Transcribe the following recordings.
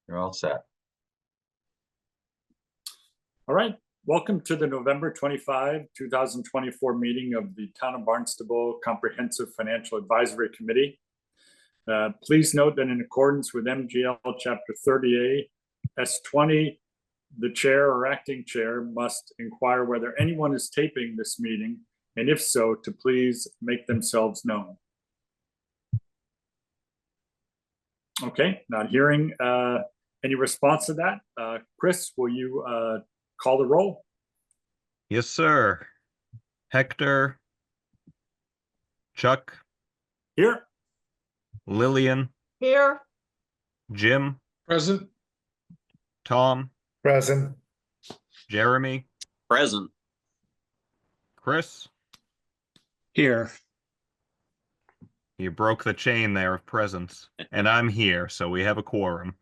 You're all set. All right, welcome to the November 25, 2024 meeting of the Town of Barnstable Comprehensive Financial Advisory Committee. Please note that in accordance with MGL Chapter 30A, S20, the chair or acting chair must inquire whether anyone is taping this meeting, and if so, to please make themselves known. Okay, not hearing any response to that. Chris, will you call the roll? Yes, sir. Hector, Chuck, Here. Lillian, Here. Jim, Present. Tom, Present. Jeremy, Present. Chris. Here. You broke the chain there of presence, and I'm here, so we have a quorum.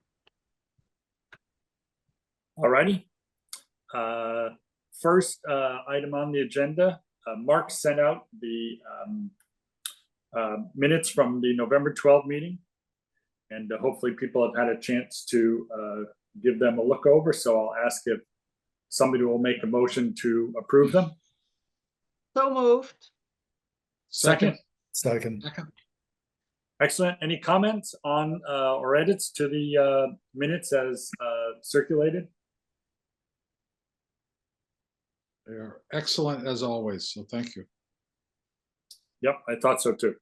All righty. First item on the agenda, Mark sent out the minutes from the November 12 meeting, and hopefully people have had a chance to give them a look over. So I'll ask if somebody will make a motion to approve them. So moved. Second. Second. Excellent. Any comments on or edits to the minutes as circulated? They are excellent as always, so thank you. Yep, I thought so too.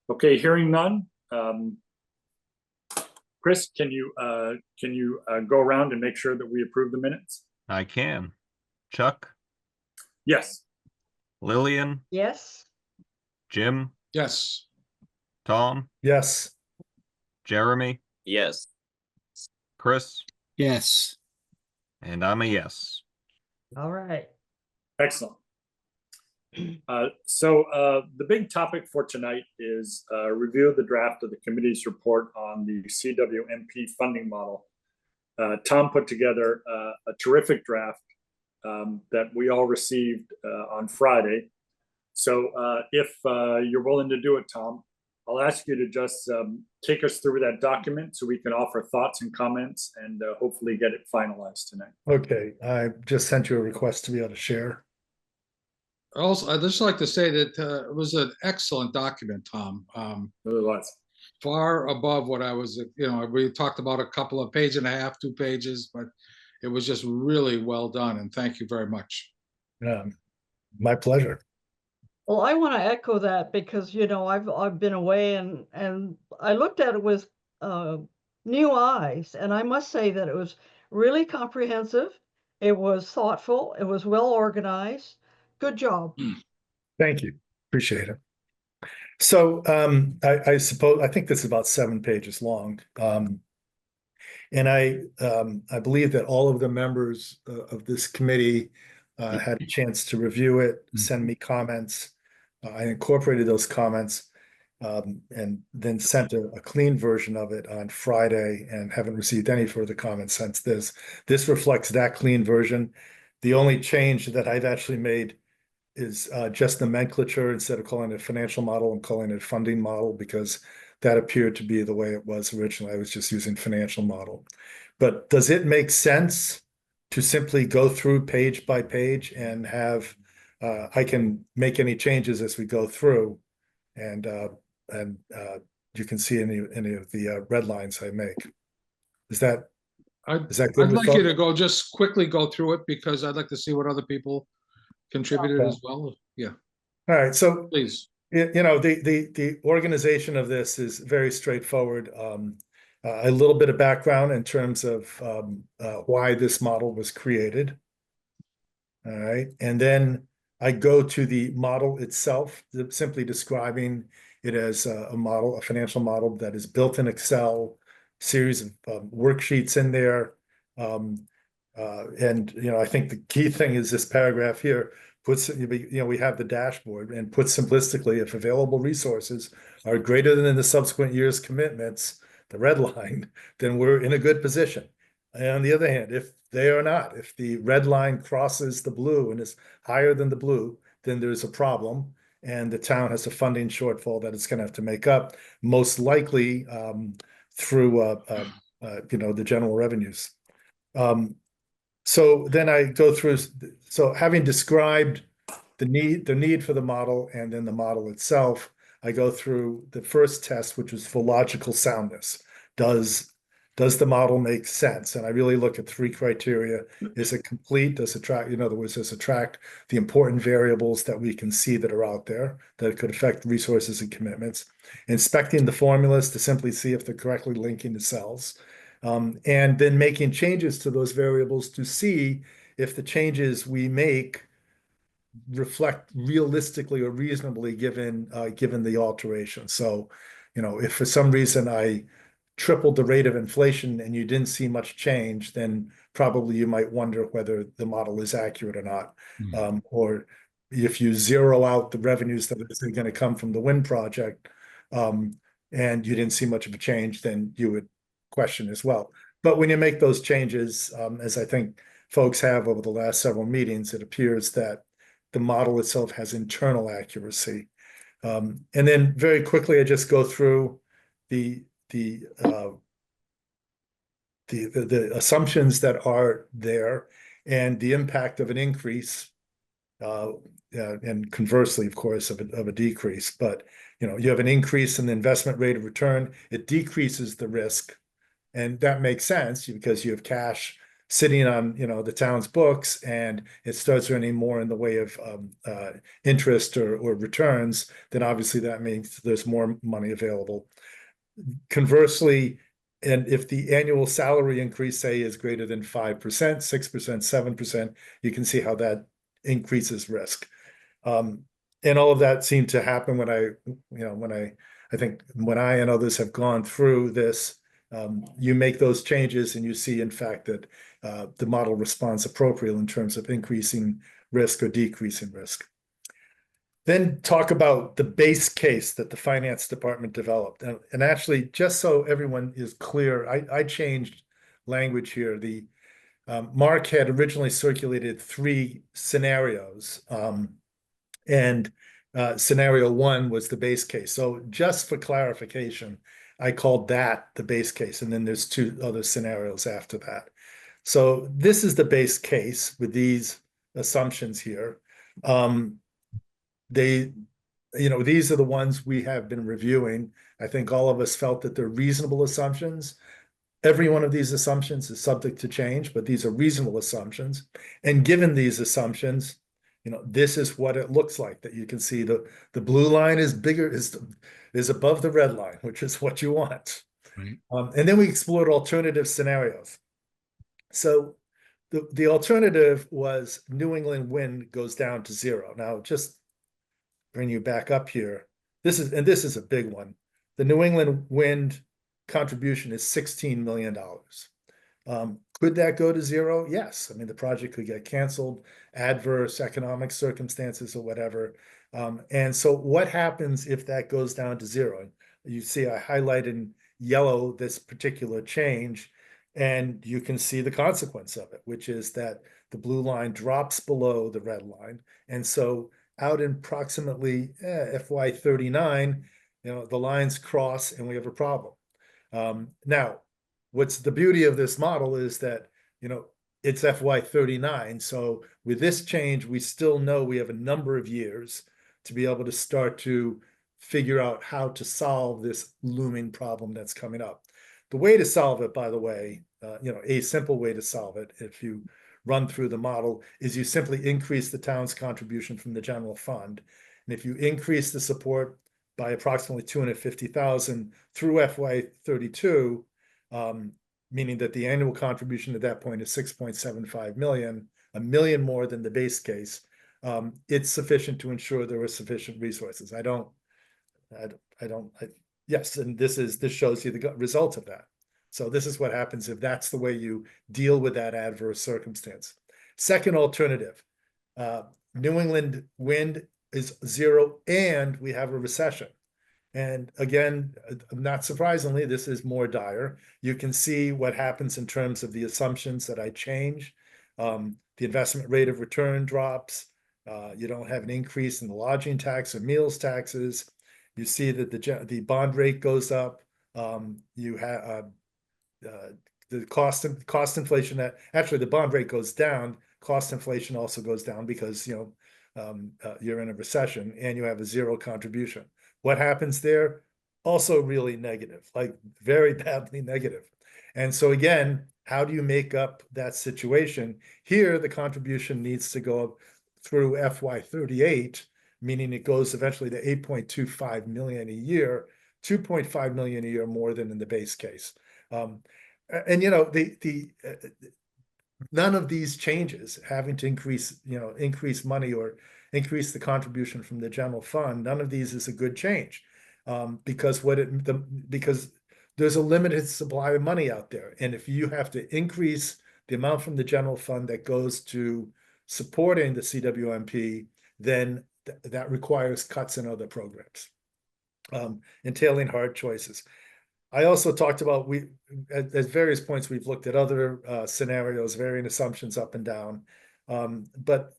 Okay, hearing none. Chris, can you go around and make sure that we approve the minutes? I can. Chuck, Yes. Lillian, Yes. Jim, Yes. Tom, Yes. Jeremy, Yes. Chris, Yes. and I'm a yes. All right. Excellent. So the big topic for tonight is review of the draft of the committee's report on the CWMP funding model. Tom put together a terrific draft that we all received on Friday. So if you're willing to do it, Tom, I'll ask you to just take us through that document so we can offer thoughts and comments and hopefully get it finalized tonight. Okay, I just sent you a request to be able to share. Also, I'd just like to say that it was an excellent document, Tom. Really was. Far above what I was, we talked about a couple of page and a half, 2 pages, but it was just really well done. And thank you very much. My pleasure. Well, I want to echo that because I've been away and I looked at it with new eyes, and I must say that it was really comprehensive. It was thoughtful. It was well organized. Good job. Thank you. Appreciate it. So I think this is about 7 pages long. And I believe that all of the members of this committee had a chance to review it, send me comments. I incorporated those comments and then sent a clean version of it on Friday and haven't received any further comments since this. This reflects that clean version. The only change that I've actually made is just nomenclature. Instead of calling it a financial model, I'm calling it a funding model because that appeared to be the way it was originally. I was just using financial model. But does it make sense to simply go through page by page and have, I can make any changes as we go through, and you can see any of the red lines I make. Is that good? I'd like you to just quickly go through it because I'd like to see what other people contributed as well. Yeah. All right. So please. The organization of this is very straightforward. A little bit of background in terms of why this model was created. All right. And then I go to the model itself, simply describing it as a model, a financial model that is built in Excel, series of worksheets in there. And I think the key thing is this paragraph here puts, we have the dashboard and puts simplistically, if available resources are greater than the subsequent year's commitments, the red line, then we're in a good position. And on the other hand, if they are not, if the red line crosses the blue and is higher than the blue, then there's a problem. And the town has a funding shortfall that it's going to have to make up. Most likely, through the general revenues. So then I go through, so having described the need for the model and then the model itself, I go through the first test, which was for logical soundness. Does the model make sense? And I really look at three criteria. Is it complete? Does it track, in other words, does it track the important variables that we can see that are out there that could affect resources and commitments? Inspecting the formulas to simply see if they're correctly linking to cells. And then making changes to those variables to see if the changes we make reflect realistically or reasonably given the alteration. So, if for some reason I tripled the rate of inflation and you didn't see much change, then probably you might wonder whether the model is accurate or not. Or if you zero out the revenues that are going to come from the wind project, and you didn't see much of a change, then you would question as well. But when you make those changes, as I think folks have over the last several meetings, it appears that the model itself has internal accuracy. And then very quickly, I just go through the assumptions that are there and the impact of an increase, and conversely, of course, of a decrease. But you have an increase in the investment rate of return, it decreases the risk, and that makes sense because you have cash sitting on the town's books, and it starts earning more in the way of interest or returns. Then obviously that means there's more money available. Conversely, and if the annual salary increase, say, is greater than 5%, 6%, 7%, you can see how that increases risk. And all of that seemed to happen when I think when I and others have gone through this. You make those changes and you see, in fact, that the model responds appropriately in terms of increasing risk or decreasing risk. Then talk about the base case that the finance department developed. And actually, just so everyone is clear, I changed language here. Mark had originally circulated 3 scenarios, and scenario 1 was the base case. So just for clarification, I called that the base case, and then there's 2 other scenarios after that. So this is the base case with these assumptions here. These are the ones we have been reviewing. I think all of us felt that they're reasonable assumptions. Every one of these assumptions is subject to change, but these are reasonable assumptions. And given these assumptions, this is what it looks like. That you can see the blue line is bigger, is above the red line, which is what you want. Right. And then we explored alternative scenarios. So the alternative was New England wind goes down to 0. Now, just bring you back up here. This is a big one. The New England wind contribution is $16 million. Could that go to 0? Yes. I mean, the project could get canceled, adverse economic circumstances or whatever. And so what happens if that goes down to 0? You see I highlighted in yellow this particular change, and you can see the consequence of it, which is that the blue line drops below the red line. And so out in approximately FY 39, the lines cross and we have a problem. Now, what's the beauty of this model is that, it's FY 39. So with this change, we still know we have a number of years to be able to start to figure out how to solve this looming problem that's coming up. The way to solve it, by the way, a simple way to solve it, if you run through the model, is you simply increase the town's contribution from the general fund. And if you increase the support by approximately 250,000 through FY 32, meaning that the annual contribution at that point is 6.75 million, $1 million more than the base case, it's sufficient to ensure there are sufficient resources. Yes, and this shows you the result of that. So this is what happens if that's the way you deal with that adverse circumstance. Second alternative, New England wind is 0 and we have a recession. And again, not surprisingly, this is more dire. You can see what happens in terms of the assumptions that I change. The investment rate of return drops. You don't have an increase in the lodging tax or meals taxes. You see that the bond rate goes up. You have the cost inflation that actually the bond rate goes down. Cost inflation also goes down because you're in a recession and you have a zero contribution. What happens there? Also really negative, like very badly negative. And so again, how do you make up that situation? Here, the contribution needs to go up through FY38, meaning it goes eventually to 8.25 million a year, 2.5 million a year more than in the base case. And none of these changes having to increase money or increase the contribution from the general fund, none of these is a good change. Because because there's a limited supply of money out there. And if you have to increase the amount from the general fund that goes to supporting the CWMP, then that requires cuts in other programs, entailing hard choices. I also talked about at various points we've looked at other scenarios, varying assumptions up and down. And the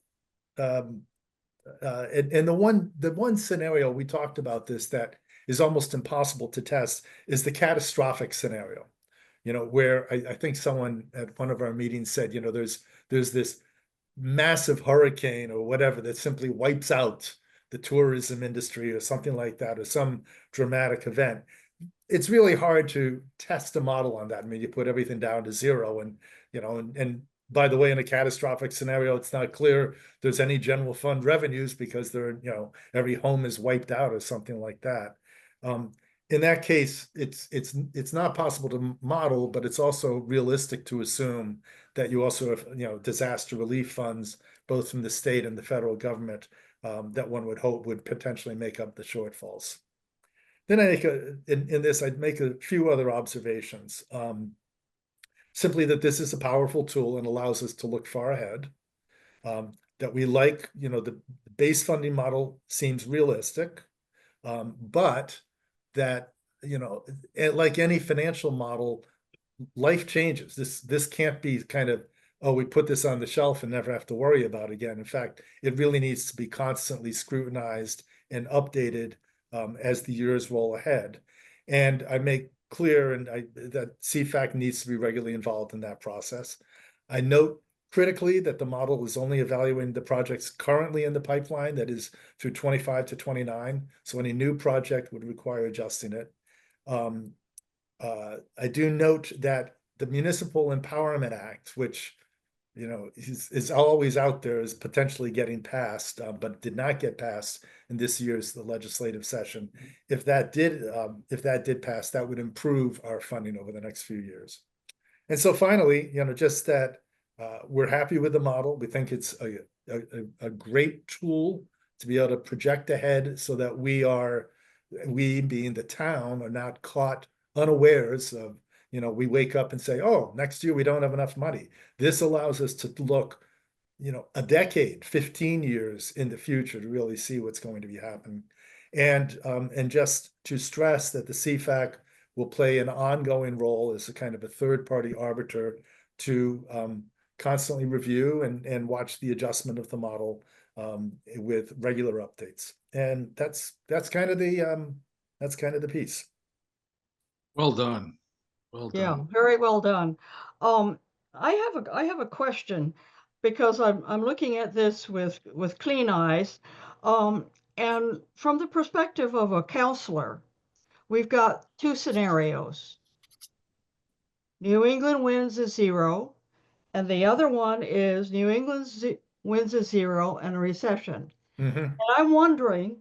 one scenario we talked about this that is almost impossible to test is the catastrophic scenario. Where I think someone at one of our meetings said, there's this massive hurricane or whatever that simply wipes out the tourism industry or something like that, or some dramatic event. It's really hard to test a model on that. I mean, you put everything down to zero and by the way, in a catastrophic scenario, it's not clear there's any general fund revenues because every home is wiped out or something like that. In that case, it's not possible to model, but it's also realistic to assume that you also have disaster relief funds, both from the state and the federal government, that one would hope would potentially make up the shortfalls. Then I'd make a few other observations. Simply that this is a powerful tool and allows us to look far ahead. That we like, the base funding model seems realistic, but that, like any financial model, life changes. This can't be kind of, oh, we put this on the shelf and never have to worry about it again. In fact, it really needs to be constantly scrutinized and updated as the years roll ahead. And I make clear that CFAC needs to be regularly involved in that process. I note critically that the model is only evaluating the projects currently in the pipeline, that is through 25 to 29. So any new project would require adjusting it. I do note that the Municipal Empowerment Act, which is always out there, is potentially getting passed, but did not get passed in this year's legislative session. If that did pass, that would improve our funding over the next few years. And so finally, just that we're happy with the model. We think it's a great tool to be able to project ahead so that we being the town are not caught unawares of, we wake up and say, oh, next year we don't have enough money. This allows us to look, a decade, 15 years in the future to really see what's going to be happening. And just to stress that the CFAC will play an ongoing role as a kind of a third-party arbiter to constantly review and watch the adjustment of the model with regular updates. And that's kind of the piece. Well done. Well done. Yeah, very well done. I have a question because I'm looking at this with clean eyes. And from the perspective of a counselor, we've got two scenarios. New England wins is 0, and the other one is New England wins is 0 and a recession. Mm-hmm. And I'm wondering,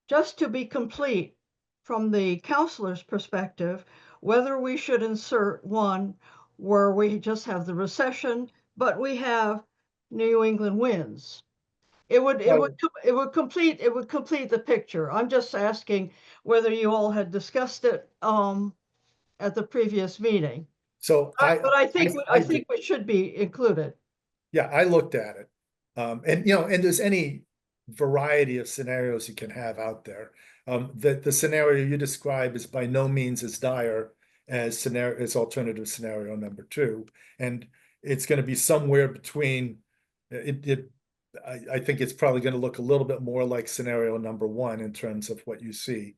just to be complete from the counselor's perspective, whether we should insert one where we just have the recession, but we have New England wins. It would complete the picture. I'm just asking whether you all had discussed it at the previous meeting. So But I think we should be included. Yeah, I looked at it. And there's any variety of scenarios you can have out there. The scenario you describe is by no means as dire as alternative scenario number 2. And it's going to be somewhere between I think it's probably going to look a little bit more like scenario number 1 in terms of what you see.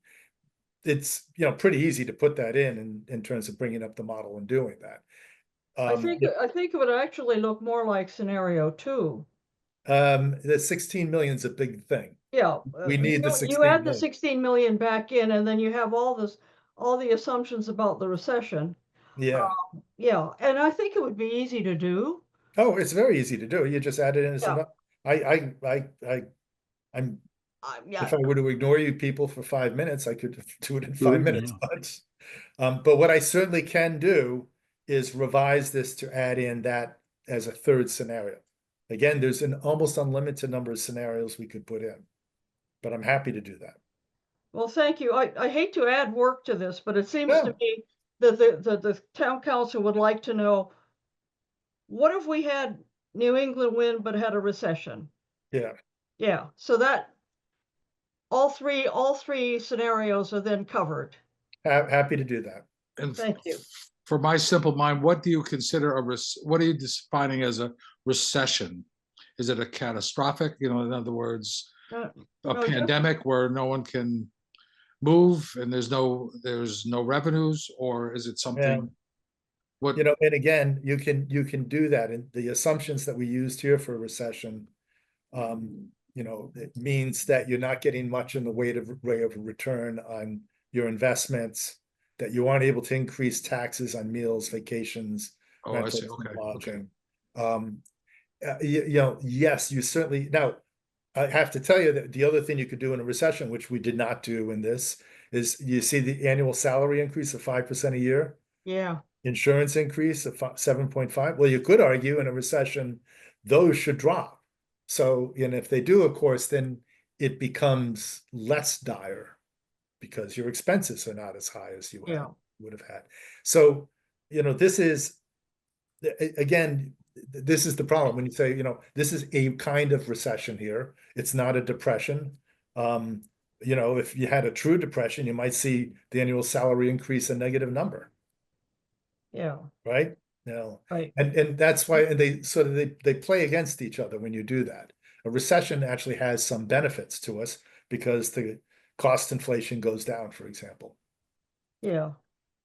it's, pretty easy to put that in terms of bringing up the model and doing that. I think it would actually look more like scenario 2. The 16 million is a big thing. Yeah. We need the you 16 add the million. 16 million back in, and then you have all the assumptions about the recession. Yeah. Yeah, and I think it would be easy to do. Oh, it's very easy to do. You just add it in as Yeah. I'm, Yeah, if I were to ignore you people for 5 minutes, I could do it in Do it 5 minutes, now. but what I certainly can do is revise this to add in that as a third scenario. Again, there's an almost unlimited number of scenarios we could put in, but I'm happy to do that. well, thank you. I hate to add work to this, but it seems to No. me that the town council would like to know, what if we had New England win but had a recession? Yeah, Yeah, so that all three scenarios are then covered. happy to do that. And Thank you. for my simple mind, what do you consider what are you defining as a recession? Is it a catastrophic, in other words, Uh, a no, pandemic where no one can move and there's no revenues, or is it something? What, And again, you can do that, and the assumptions that we used here for a recession, it means that you're not getting much in the way of return on your investments, that you aren't able to increase taxes on meals, vacations, oh, I rentals, see, and okay. lodging. Yes, you certainly, now, I have to tell you that the other thing you could do in a recession, which we did not do in this, is you see the annual salary increase of 5% a year, yeah, insurance increase of 7.5. Well, you could argue in a recession, those should drop. So, and if they do, of course, then it becomes less dire because your expenses are not as high as you yeah, would have had. So, this is, again, this is the problem when you say, this is a kind of recession here. It's not a depression. If you had a true depression, you might see the annual salary increase a negative number, yeah, right? right. And that's why they play against each other when you do that. A recession actually has some benefits to us because the cost inflation goes down, for example. Yeah.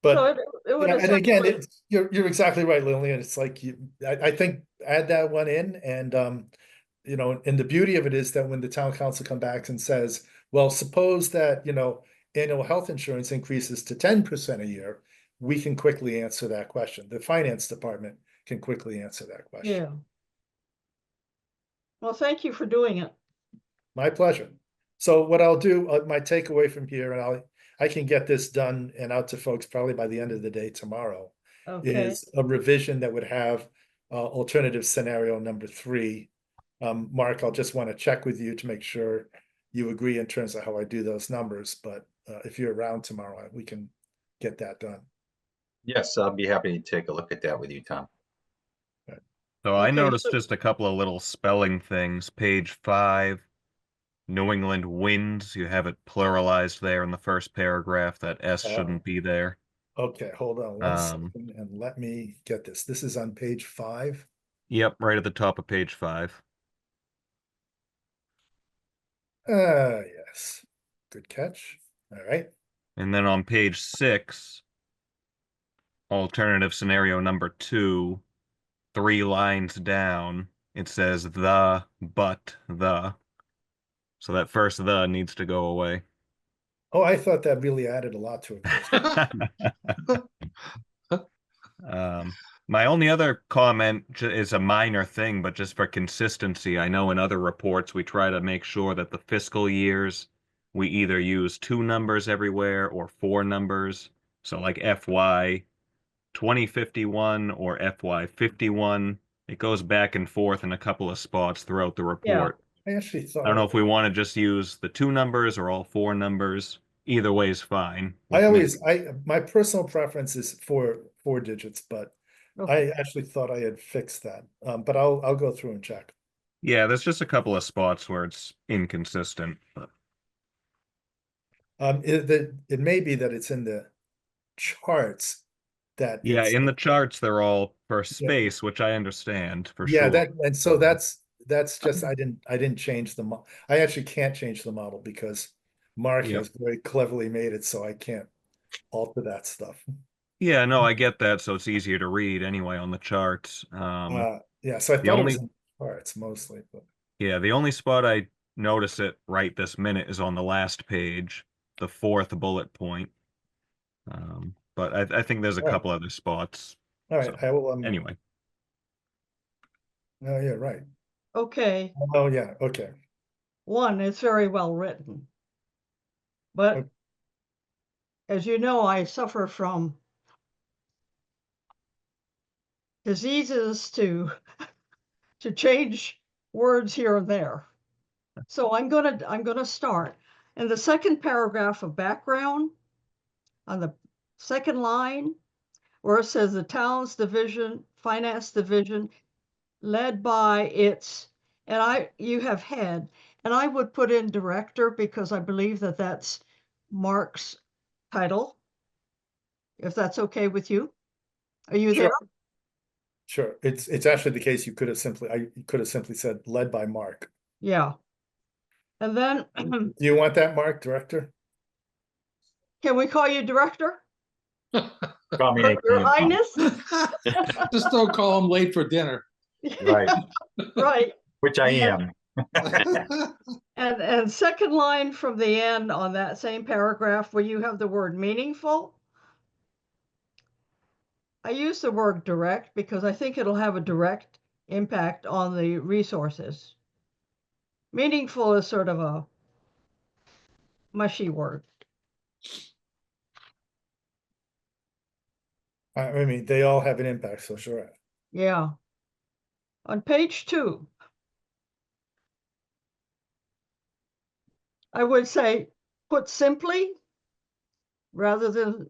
But So it would yeah, and again, essentially, you're exactly right, Lillian. It's like I think add that one in, and and the beauty of it is that when the town council come back and says, well, suppose that annual health insurance increases to 10% a year, we can quickly answer that question. The finance department can quickly answer that question. yeah. Well, thank you for doing it. My pleasure. So what I'll do, my takeaway from here, and I can get this done and out to folks probably by the end of the day tomorrow, Okay, is a revision that would have alternative scenario number 3. Mark, I'll just want to check with you to make sure you agree in terms of how I do those numbers, but if you're around tomorrow, we can get that done. Yes, I'll be happy to take a look at that with you, Tom. So I Okay, noticed so- just a couple of little spelling things. Page 5, New England wins. You have it pluralized there in the first paragraph. That S shouldn't be there. Okay, hold on one second and let me get this. This is on page 5. Yep, right at the top of page 5. Yes. Good catch. All right. And then on page 6, alternative scenario number 2, 3 lines down, it says the, but, the. So that first the needs to go away. Oh, I thought that really added a lot to it. My only other comment is a minor thing, but just for consistency, I know in other reports we try to make sure that the fiscal years, we either use 2 numbers everywhere or 4 numbers. So like FY 2051 or FY 51, it goes back and forth in a couple of spots throughout the report. I actually thought I don't know if we want to just use the 2 numbers or all 4 numbers. Either way is fine. my personal preference is 4 digits, but okay. I actually thought I had fixed that. But I'll go through and check. Yeah, there's just a couple of spots where it's inconsistent. But It may be that it's in the charts that yeah, it's, in the charts they're all for space, which I understand for yeah, sure. and so that's just I didn't change the I actually can't change the model because Mark Yep. has very cleverly made it so I can't alter that stuff. Yeah, no, I get that. So it's easier to read anyway on the charts. Yeah, so I the thought it only- was in parts mostly, but Yeah, the only spot I notice it right this minute is on the last page, the fourth bullet point. But I think there's a All right. couple other spots. all right, So, I will, Anyway, oh, yeah, right. Okay, Oh, yeah, okay. one, it's very well written. But Okay. as you know, I suffer from diseases to change words here and there. So I'm gonna start. In the second paragraph of background, on the second line, where it says the town's division, finance division, led by its, and you have head, and I would put in director because I believe that that's Mark's title. If that's okay with you. Are you Sure. there? Sure, it's actually the case you could have simply said led by Mark. Yeah. And then, Do you want that, Mark, director? can we call you director? Call me Your anything. Highness? Just don't call him late for dinner. Right, Right. which I am. And second line from the end on that same paragraph where you have the word meaningful. I use the word direct because I think it'll have a direct impact on the resources. Meaningful is sort of a mushy word. I mean, they all have an impact, so sure. Yeah. On page 2, I would say put simply rather than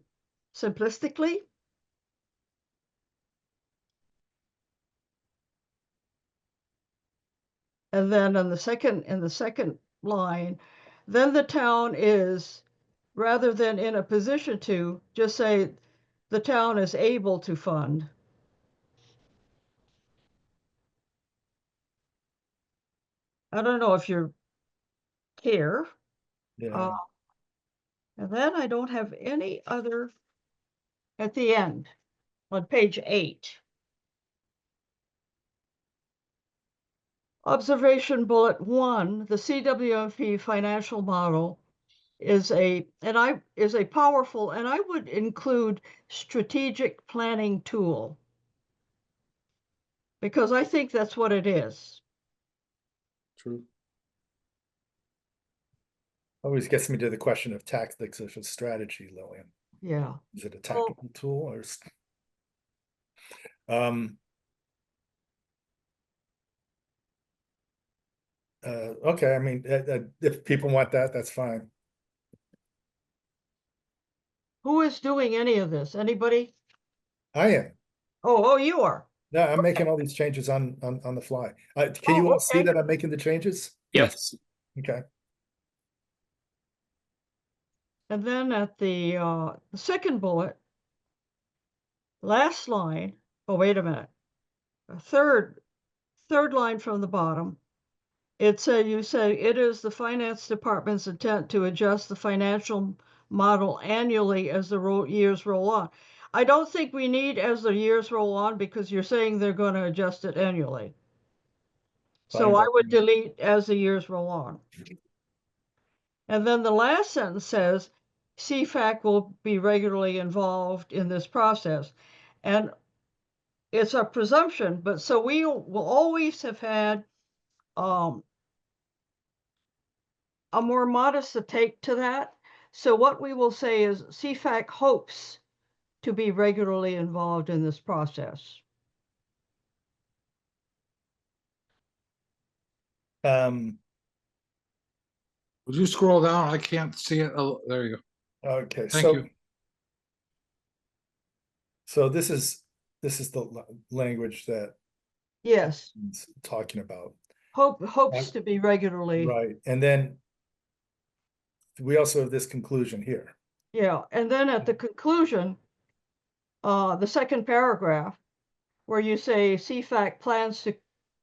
simplistically. And then in the second line, then the town is, rather than in a position to, just say the town is able to fund. I don't know if you're here. Yeah, And then I don't have any other at the end on page 8. Observation bullet 1, the CWMP financial model is a powerful, and I would include strategic planning tool, because I think that's what it is. True. always gets me to the question of tactics versus strategy, Lillian. Yeah. Is it a tactical tool or? Um. Okay, I mean, if people want that, that's fine. Who is doing any of this? Anybody? I am. Oh, you are. No, I'm making all these changes on the fly. Can you Oh, all see okay. that I'm making the changes? Yes. Okay. And then at the second bullet, last line, oh, wait a minute. Third line from the bottom, you say it is the finance department's intent to adjust the financial model annually as the years roll on. I don't think we need as the years roll on because you're saying they're going to adjust it annually. So Fine I by would me. delete as the years roll on. And then the last sentence says CFAC will be regularly involved in this process. And it's a presumption, but so we will always have had a more modest take to that. So what we will say is CFAC hopes to be regularly involved in this process. Um, Would you scroll down? I can't see it. Oh, there you go. okay, Thank so you. so this is the language that Yes, it's talking about, hopes to be regularly. right? And then we also have this conclusion here. Yeah, and then at the conclusion, the second paragraph, where you say CFAC plans to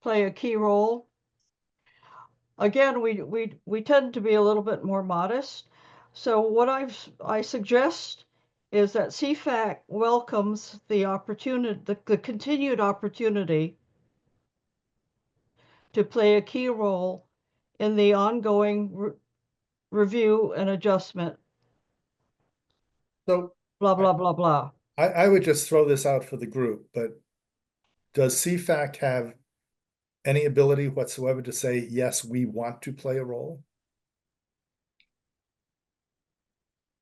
play a key role. Again, we tend to be a little bit more modest. So what I suggest is that CFAC welcomes the opportunity, the continued opportunity to play a key role in the ongoing review and adjustment, So blah, blah, blah, blah. I would just throw this out for the group, but does CFAC have any ability whatsoever to say, yes, we want to play a role?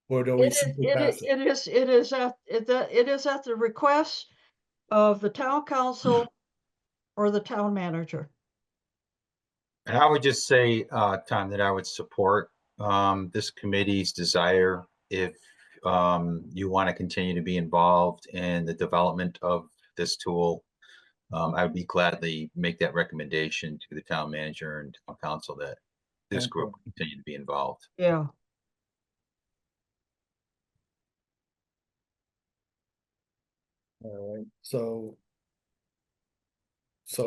Or do we simply pass it? It is at the request of the town council or the town manager. And I would just say, Tom, that I would support this committee's desire if you want to continue to be involved in the development of this tool. I would be gladly make that recommendation to the town manager and town council that this Okay. group continue to be involved. Yeah. All right, so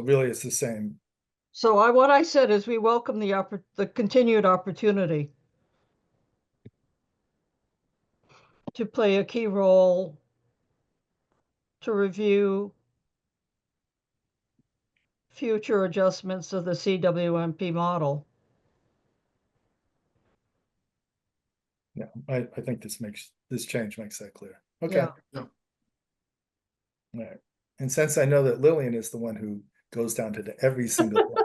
really it's the same. So what I said is we welcome the continued opportunity to play a key role to review future adjustments of the CWMP model. Yeah, I think this change makes that clear. Okay. Yeah. Yeah. All right. And since I know that Lillian is the one who goes down to every single one,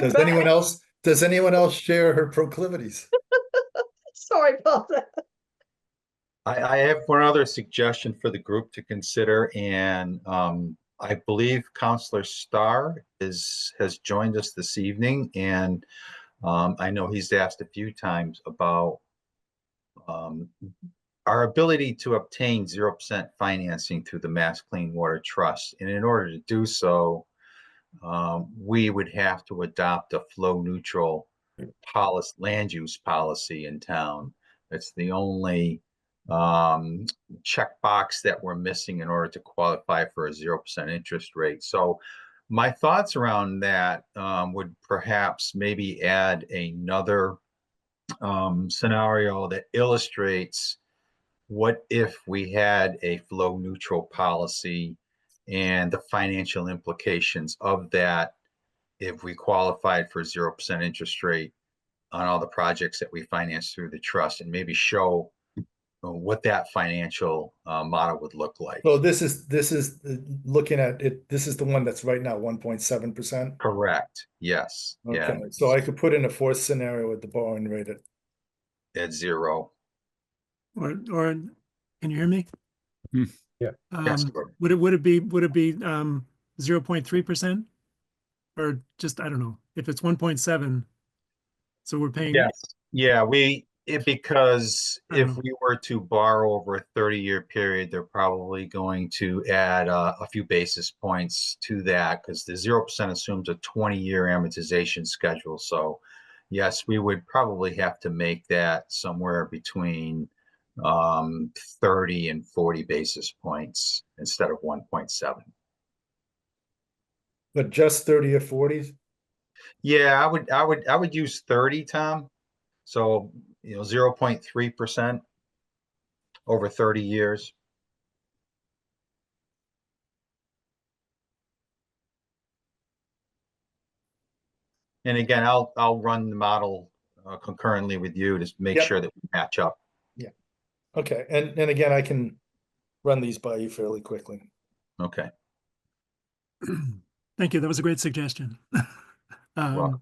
does anyone else share her proclivities? Sorry about that. I have one other suggestion for the group to consider, and I believe Counselor Starr has joined us this evening, and I know he's asked a few times about our ability to obtain 0% financing through the Mass Clean Water Trust. And in order to do so, we would have to adopt a flow neutral land use policy in town. That's the only checkbox that we're missing in order to qualify for a 0% interest rate. So my thoughts around that would perhaps maybe add another scenario that illustrates what if we had a flow neutral policy and the financial implications of that if we qualified for 0% interest rate on all the projects that we finance through the trust, and maybe show what that financial model would look like. So this is looking at it. This is the one that's right now 1.7%. Correct. Yes. Okay. Yeah. So I could put in a fourth scenario with the borrowing rate At 0. Or can you hear me? Yeah. Yes. Would it be 0.3%? Or just, I don't know, if it's 1.7, so we're paying. Yes. Yeah, because if Uh-huh. we were to borrow over a 30-year period, they're probably going to add a few basis points to that, because the 0% assumes a 20-year amortization schedule. So yes, we would probably have to make that somewhere between 30 and 40 basis points instead of 1.7. but just 30 or 40. Yeah, I would use 30, Tom. So, 0.3% over 30 years. And again, I'll run the model concurrently with you to make Yep. sure that we match up. Okay, and again, I can run these by you fairly quickly. Okay. Thank you. That was a great suggestion. Welcome.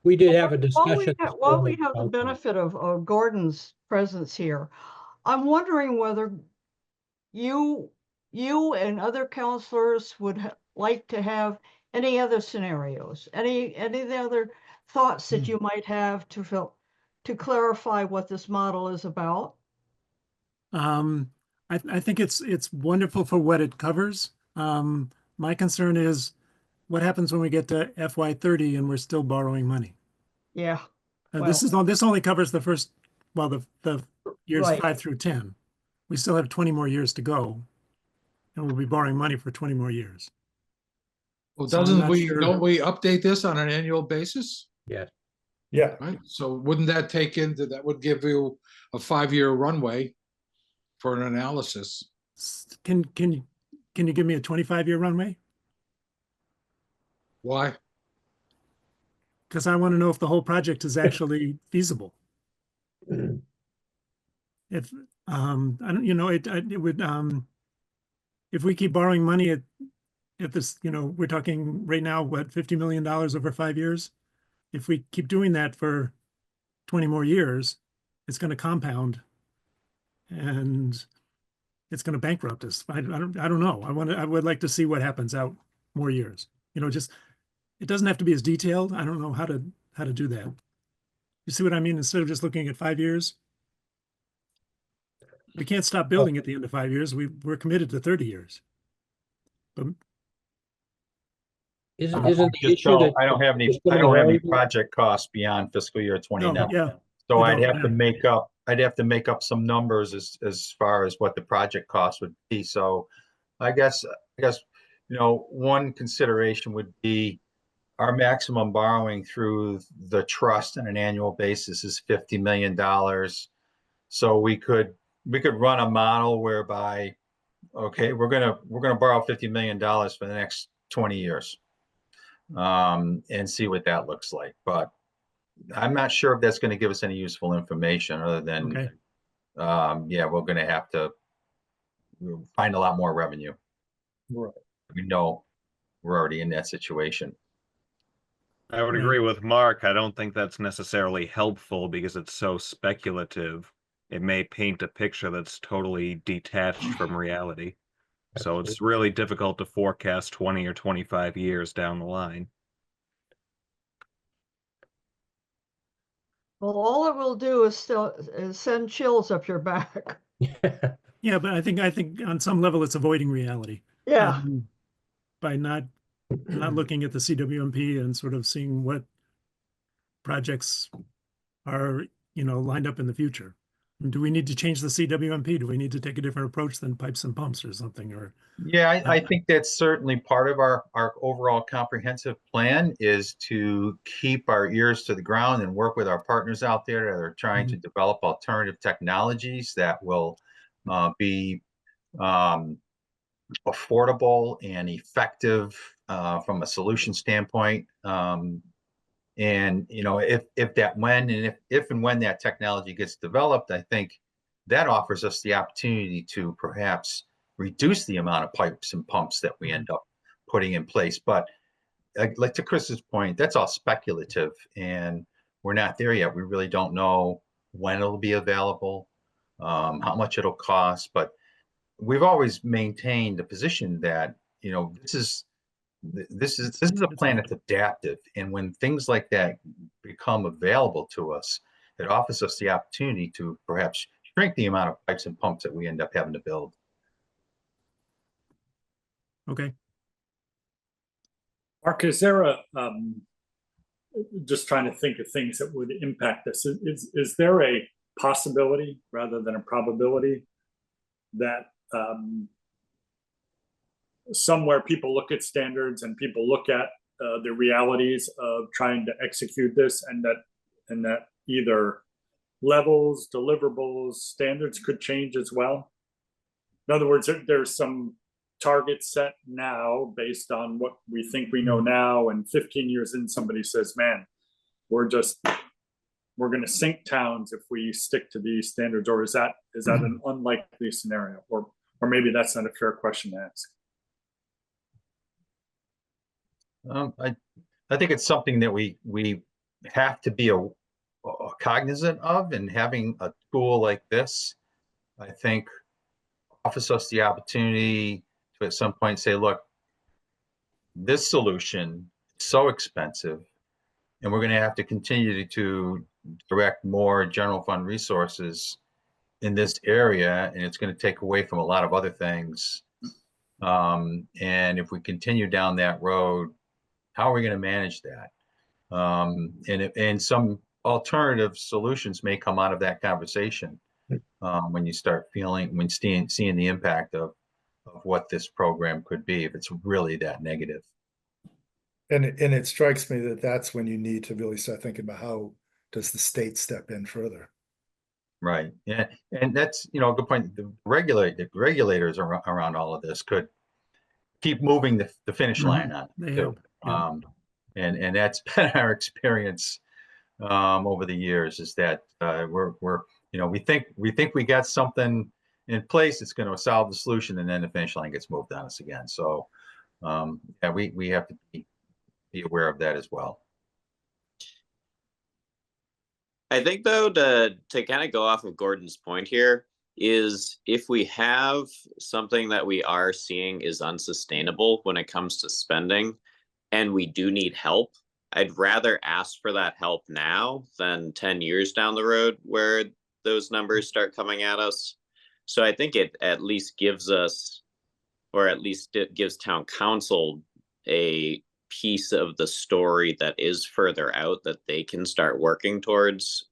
We did have a While we discussion. while we have the benefit of Gordon's presence here, I'm wondering whether you and other counselors would like to have any other scenarios, any of the other thoughts that you might have to clarify what this model is about. I think it's wonderful for what it covers. My concern is what happens when we get to FY30 and we're still borrowing money. Yeah. This only covers the first, well, the years Right. 5 through 10. We still have 20 more years to go, and we'll be borrowing money for 20 more years. Well, So I'm not sure. don't we update this on an annual basis? Yes. Yeah, Right, so wouldn't that that would give you a 5-year runway for an analysis? Can you give me a 25-year runway? Why? Because I want to know if the whole project is actually feasible. If I don't, it would if we keep borrowing money at this, we're talking right now, what, $50 million over 5 years? If we keep doing that for 20 more years, it's going to compound and it's going to bankrupt us. I don't know. I would like to see what happens out more years. Just, it doesn't have to be as detailed. I don't know how to do that. You see what I mean? Instead of just looking at 5 years, we can't stop building at the end of 5 years. We're committed to 30 years. But Isn't I the just issue that I don't have any, there's so I many don't have any variables? project costs beyond fiscal year no, 29. yeah, So you I'd don't, have to yeah. I'd have to make up some numbers as far as what the project cost would be. So I guess, one consideration would be our maximum borrowing through the trust on an annual basis is $50 million. So we could run a model whereby, okay, we're gonna borrow $50 million for the next 20 years, and see what that looks like. But I'm not sure if that's going to give us any useful information other than, Okay. yeah, we're going to have to find a lot more revenue. Right. We know we're already in that situation. I would Right. agree with Mark. I don't think that's necessarily helpful because it's so speculative. It may paint a picture that's totally detached from reality. So it's really difficult to forecast 20 or 25 years down the line. Well, all it will do is send chills up your back. Yeah, but I think on some level it's avoiding reality. Yeah. By not looking at the CWMP and sort of seeing what projects are, lined up in the future. Do we need to change the CWMP? Do we need to take a different approach than pipes and pumps or something? Or Yeah, I think that's certainly part of our overall comprehensive plan, is to keep our ears to the ground and work with our partners out there that are trying to develop alternative technologies that will be affordable and effective from a solution standpoint. And if and when that technology gets developed, I think that offers us the opportunity to perhaps reduce the amount of pipes and pumps that we end up putting in place. But like to Chris's point, that's all speculative, and we're not there yet. We really don't know when it'll be available, how much it'll cost. But we've always maintained the position that this is a plan that's adaptive, and when things like that become available to us, it offers us the opportunity to perhaps shrink the amount of pipes and pumps that we end up having to build. okay. Mark, is there just trying to think of things that would impact this. Is there a possibility rather than a probability that somewhere people look at standards and people look at the realities of trying to execute this, and that either levels, deliverables, standards could change as well? In other words, there's some targets set now based on what we think we know now, and 15 years in somebody says, man, we're going to sink towns if we stick to these standards. Or is that an unlikely scenario? Or maybe that's not a fair question to ask. I think it's something that we have to be cognizant of, and having a tool like this, I think, offers us the opportunity to at some point say, look, this solution is so expensive, and we're going to have to continue to direct more general fund resources in this area, and it's going to take away from a lot of other things. And if we continue down that road, how are we going to manage that? And some alternative solutions may come out of that conversation when you start seeing the impact of what this program could be, if it's really that negative. And it strikes me that that's when you need to really start thinking about how does the state step in further. Right. Yeah. And that's, a good point. The regulators around all of this could keep moving the finish line on They it too. have, yeah. And that's been our experience over the years, is that we're we think we got something in place that's going to solve the solution, and then the finish line gets moved on us again. So yeah, we have to be aware of that as well. I think though, to kind of go off of Gordon's point here, is if we have something that we are seeing is unsustainable when it comes to spending, and we do need help, I'd rather ask for that help now than 10 years down the road where those numbers start coming at us. So I think it at least gives us, or at least it gives town council a piece of the story that is further out that they can start working towards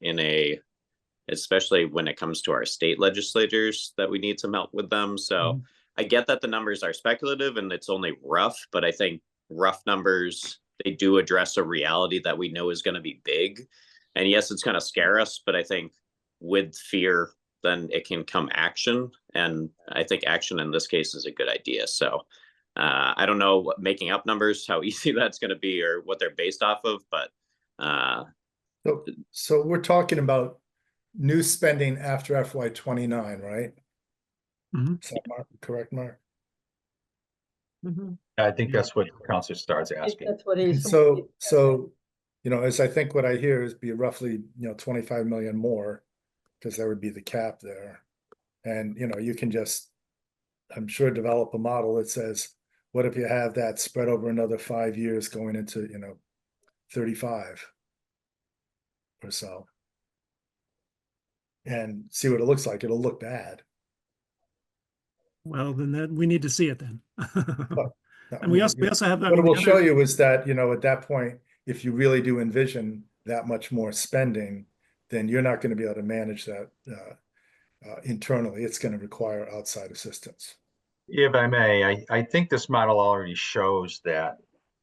especially when it comes to our state legislators, that we need some help with them. So I get that the numbers are speculative and it's only rough, but I think rough numbers, they do address a reality that we know is going to be big. And yes, it's going to scare us, but I think with fear, then it can come action. And I think action in this case is a good idea. So I don't know what making up numbers, how easy that's going to be or what they're based off of, but so we're talking about new spending after FY29, right? Is that correct, Mark? I think that's what Councilor Starr's asking. That's what he's. So as I think what I hear is be roughly 25 million more, because that would be the cap there. And you can just, I'm sure, develop a model that says, what if you have that spread over another 5 years going into 35 or so, and see what it looks like. It'll look bad. Well, then we need to see it then. And we also have that. What it will show you is that, at that point, if you really do envision that much more spending, then you're not going to be able to manage that internally. It's going to require outside assistance. If I may, I think this model already shows that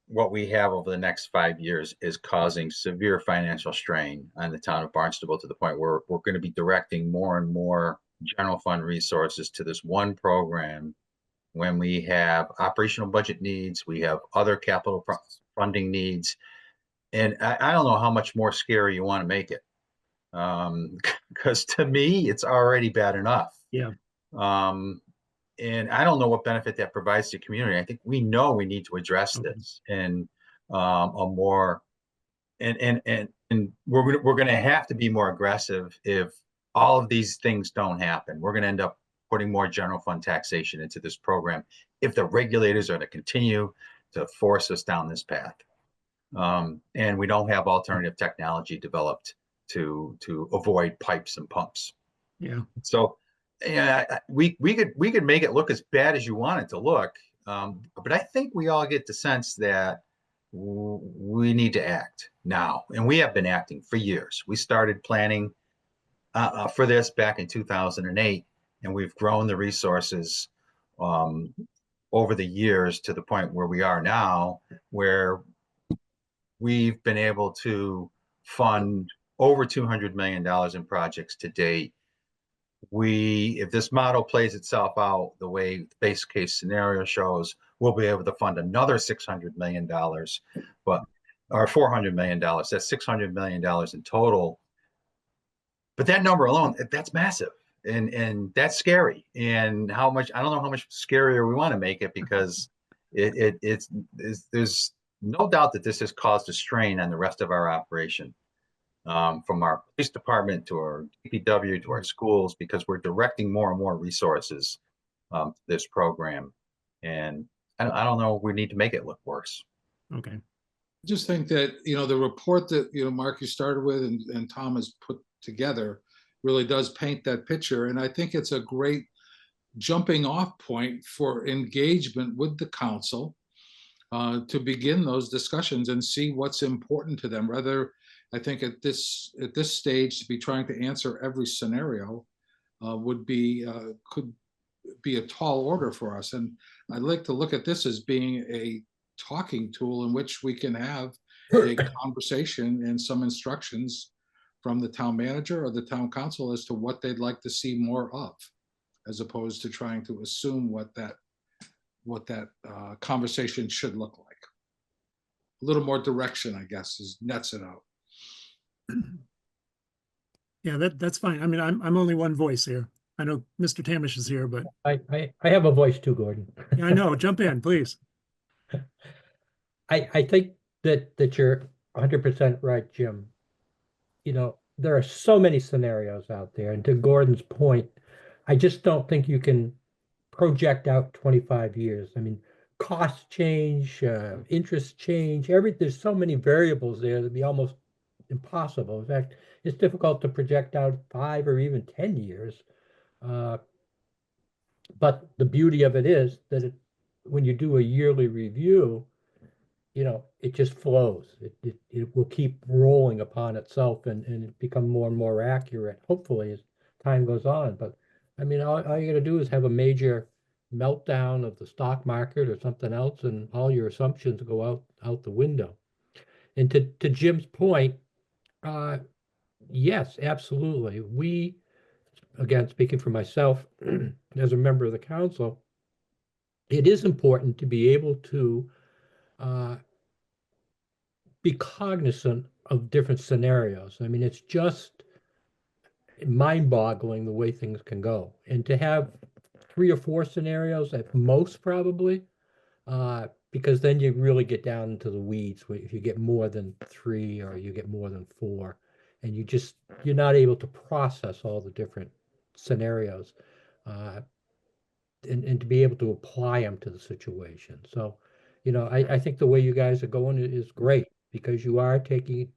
what we have over the next 5 years is causing severe financial strain on the town of Barnstable, to the point where we're going to be directing more and more general fund resources to this one program, when we have operational budget needs, we have other capital funding needs. And I don't know how much more scary you want to make it. Because to me, it's already bad enough. Yeah. And I don't know what benefit that provides to the community. I think we know we need to address this in a more, and we're going to have to be more aggressive if all of these things don't happen. We're going to end up putting more general fund taxation into this program if the regulators are to continue to force us down this path. And we don't have alternative technology developed to avoid pipes and pumps. Yeah. So yeah, we could make it look as bad as you want it to look, but I think we all get the sense that we need to act now, and we have been acting for years. We started planning for this back in 2008, and we've grown the resources over the years to the point where we are now, where we've been able to fund over $200 million in projects to date. If this model plays itself out the way the base case scenario shows, we'll be able to fund another $600 million, or $400 million. That's $600 million in total. But that number alone, that's massive, and that's scary. And I don't know how much scarier we want to make it, because there's no doubt that this has caused a strain on the rest of our operation. From our police department to our DPW to our schools, because we're directing more and more resources to this program. And I don't know if we need to make it look worse. Okay. I just think that, the report that, Mark, you started with and Tom has put together really does paint that picture. And I think it's a great jumping off point for engagement with the council to begin those discussions and see what's important to them. Rather, I think at this stage, to be trying to answer every scenario could be a tall order for us. And I'd like to look at this as being talking tool in which we can have a conversation and some instructions from the town manager or the town council as to what they'd like to see more of, as opposed to trying to assume what that conversation should look like. A little more direction, I guess, is nets it out. Yeah, that's fine. I mean, I'm only one voice here. I know Mr. Tamish is here, but I have a voice too, Gordon. yeah, I know. Jump in, please. I think that you're 100% right, Jim. You know, there are so many scenarios out there, and to Gordon's point, I just don't think you can project out 25 years. I mean, costs change, interest change, there's so many variables there that'd be almost impossible. In fact, it's difficult to project out 5 or even 10 years. But the beauty of it is that when you do a yearly review, you know, it just flows. It will keep rolling upon itself and become more and more accurate, hopefully, as time goes on. But I mean, all you got to do is have a major meltdown of the stock market or something else, and all your assumptions go out the window. And to Jim's point, yes, absolutely. We, again, speaking for myself, as a member of the council, it is important to be able to be cognizant of different scenarios. I mean, it's just mind-boggling the way things can go. And to have 3 or 4 scenarios at most, probably, because then you really get down into the weeds if you get more than 3 or you get more than 4, and you're not able to process all the different scenarios, and to be able to apply them to the situation. So, you know, I think the way you guys are going is great, because you are taking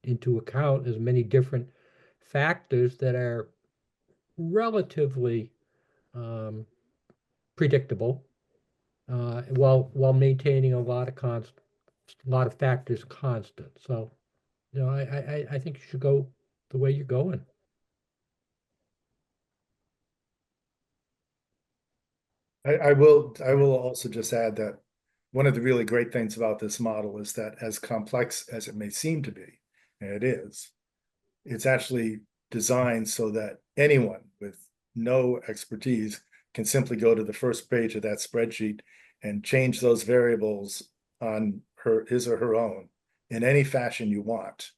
into account as many different factors that are relatively predictable, while maintaining a lot of factors constant. So, you know, I think you should go the way you're going. I will also just add that one of the really great things about this model is that, as complex as it may seem to be, and it is, it's actually designed so that anyone with no expertise can simply go to the first page of that spreadsheet and change those variables on his or her own in any fashion you want,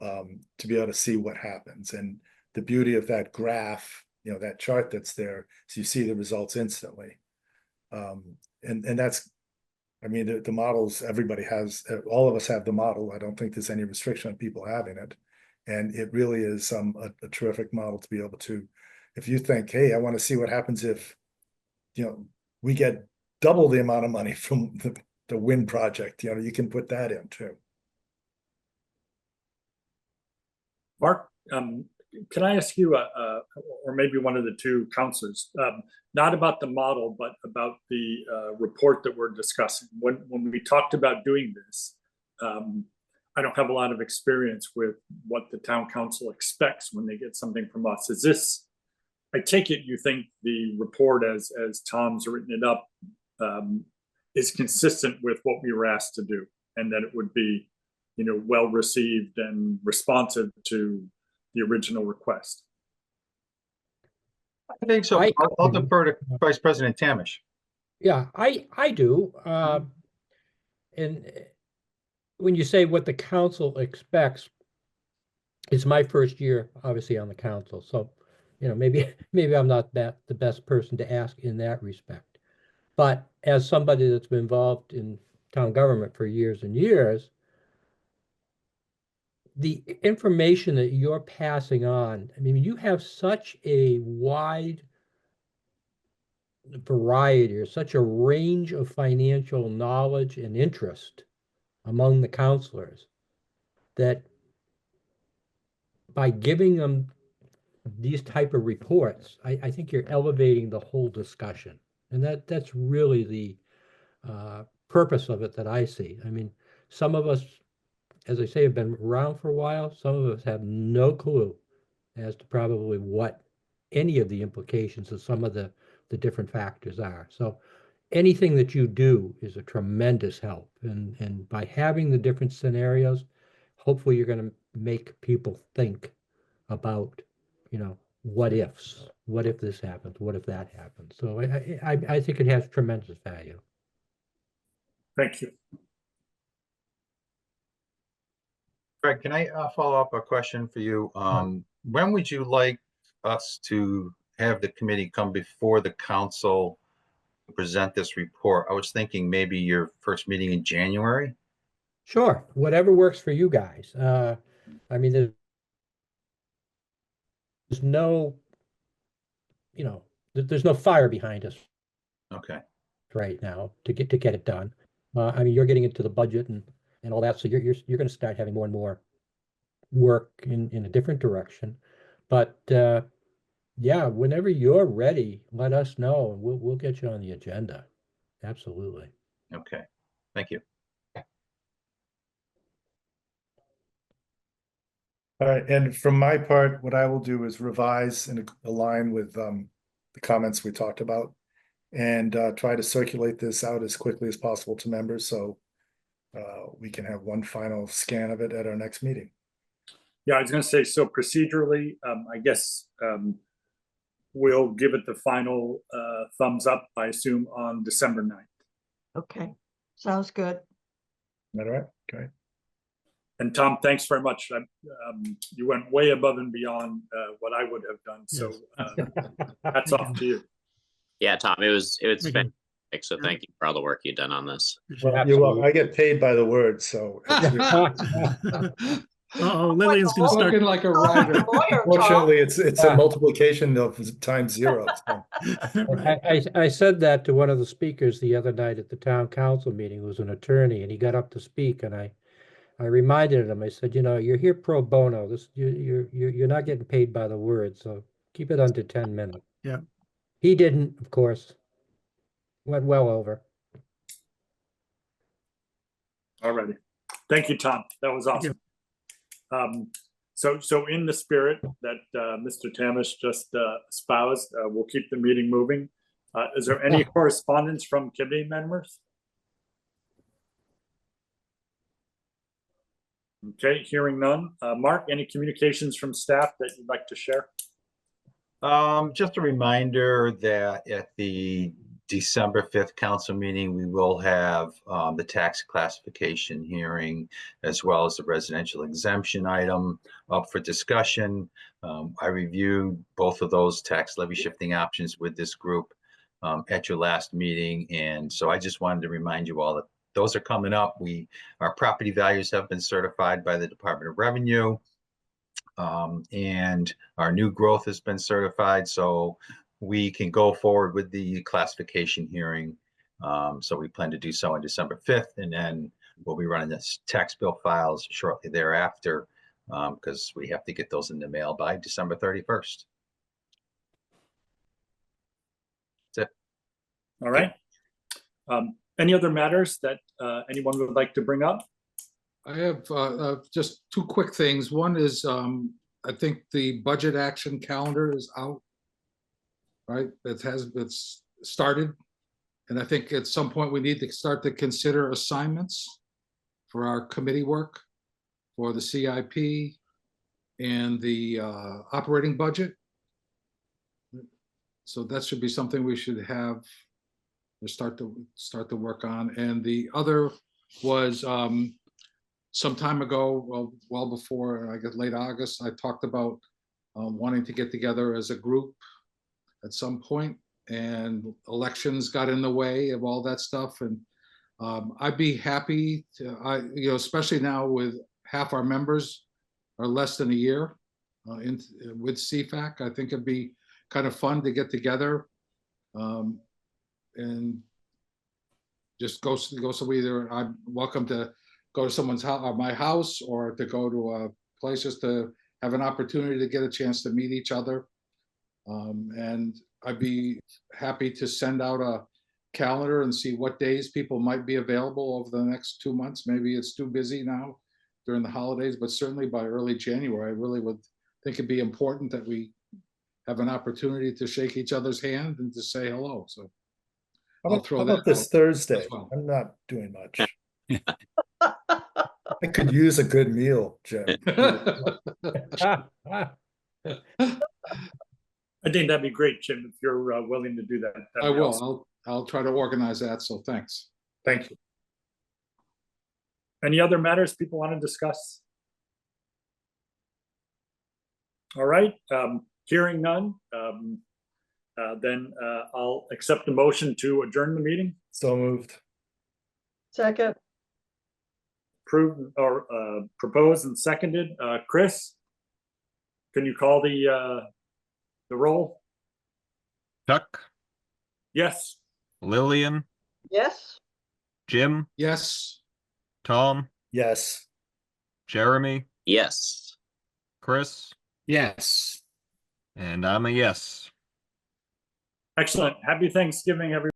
to be able to see what happens. And the beauty of that graph, you know, that chart that's there, so you see the results instantly. And that's, I mean, the models, everybody has, all of us have the model. I don't think there's any restriction on people having it. And it really is a terrific model to be able to, if you think, hey, I want to see what happens if, you know, we get double the amount of money from the wind project, you know, you can put that in too. Mark, can I ask you, or maybe one of the two counselors, not about the model, but about the report that we're discussing? When we talked about doing this, I don't have a lot of experience with what the town council expects when they get something from us. Is this, I take it you think the report as Tom's written it up is consistent with what we were asked to do, and that it would be, you know, well received and responsive to the original request? I think so. I'll defer to Vice President Tamish. Yeah, I do. And when you say what the council expects, it's my first year, obviously, on the council. So, you know, maybe I'm not the best person to ask in that respect. But as somebody that's been involved in town government for years and years, the information that you're passing on, I mean, you have such a wide variety or such a range of financial knowledge and interest among the counselors that by giving them these type of reports, I think you're elevating the whole discussion. And that's really the purpose of it that I see. I mean, some of us, as I say, have been around for a while. Some of us have no clue as to probably what any of the implications of some of the different factors are. So anything that you do is a tremendous help. And by having the different scenarios, hopefully you're going to make people think about, what ifs. What if this happens? What if that happens? So I think it has tremendous value. Thank you. Greg, can I follow up a question for you? When would you like us to have the committee come before the council to present this report? I was thinking maybe your first meeting in January. Sure, whatever works for you guys. I mean, there's no, there's no fire behind us Okay. right now to get it done. I mean, you're getting into the budget and all that, so you're going to start having more and more work in a different direction. But yeah, whenever you're ready, let us know and we'll get you on the agenda. Absolutely. Okay. Thank you. All right, and from my part, what I will do is revise and align with the comments we talked about, and try to circulate this out as quickly as possible to members, so we can have one final scan of it at our next meeting. Yeah, I was going to say, so procedurally, I guess we'll give it the final thumbs up, I assume, on December 9th. Okay, sounds good. Is that all right? Okay. And Tom, thanks very much. You went way above and beyond what I would have done. So hats off to you. Yeah, Tom, it was Thank you. fantastic. So Yeah. thank you for all the work you've done on this. Well, You're welcome. I get paid by the word, so. Uh-oh, Lillian's gonna start. Spoken like a writer. Fortunately, it's a multiplication of times zero. So. Right. I said that to one of the speakers the other night at the town council meeting, who was an attorney, and he got up to speak, and I reminded him, I said, you're here pro bono. You're not getting paid by the word, so keep it under 10 minutes. Yeah. He didn't, of course. Went well over. All righty. Thank you, Tom. That was awesome. So in the spirit that Mr. Tamish just espoused, we'll keep the meeting moving. Is there any correspondence from committee members? Okay, hearing none. Mark, any communications from staff that you'd like to share? Just a reminder that at the December 5th council meeting, we will have the tax classification hearing, as well as the residential exemption item up for discussion. I reviewed both of those tax levy shifting options with this group at your last meeting. And so I just wanted to remind you all that those are coming up. Our property values have been certified by the Department of Revenue. And our new growth has been certified, so we can go forward with the classification hearing. So we plan to do so on December 5th, and then we'll be running this tax bill files shortly thereafter, because we have to get those in the mail by December 31st. That's it. All right. Any other matters that anyone would like to bring up? I have just two quick things. One is I think the budget action calendar is out, right? It's started. And I think at some point we need to start to consider assignments for our committee work for the CIP and the operating budget. So that should be something we should have to start to work on. And the other was some time ago, well before, I guess late August, I talked about wanting to get together as a group at some point, and elections got in the way of all that stuff. And I'd be happy to, especially now with half our members are less than a year with CFAC, I think it'd be kind of fun to get together and just go. So either I'm welcome to go to someone's house, or my house, or to go to a place just to have an opportunity to get a chance to meet each other. And I'd be happy to send out a calendar and see what days people might be available over the next 2 months. Maybe it's too busy now during the holidays, but certainly by early January, I really would think it'd be important that we have an opportunity to shake each other's hand and to say hello. So I'll throw How that about this out Thursday? as well. I'm not doing much. I could use a good meal, Jim. I think that'd be great, Jim, if you're willing to do that. That'd I be will. awesome. I'll try to organize that. So thanks. Thank you. Any other matters people want to discuss? All right, hearing none, then I'll accept the motion to adjourn the meeting. So moved. Second, Approved or proposed and seconded. Chris, can you call the roll? Chuck, Yes. Lillian, yes? Jim, Yes. Tom, Yes. Jeremy, Yes. Chris, Yes. and I'm a yes. Excellent. Happy Thanksgiving, everyone.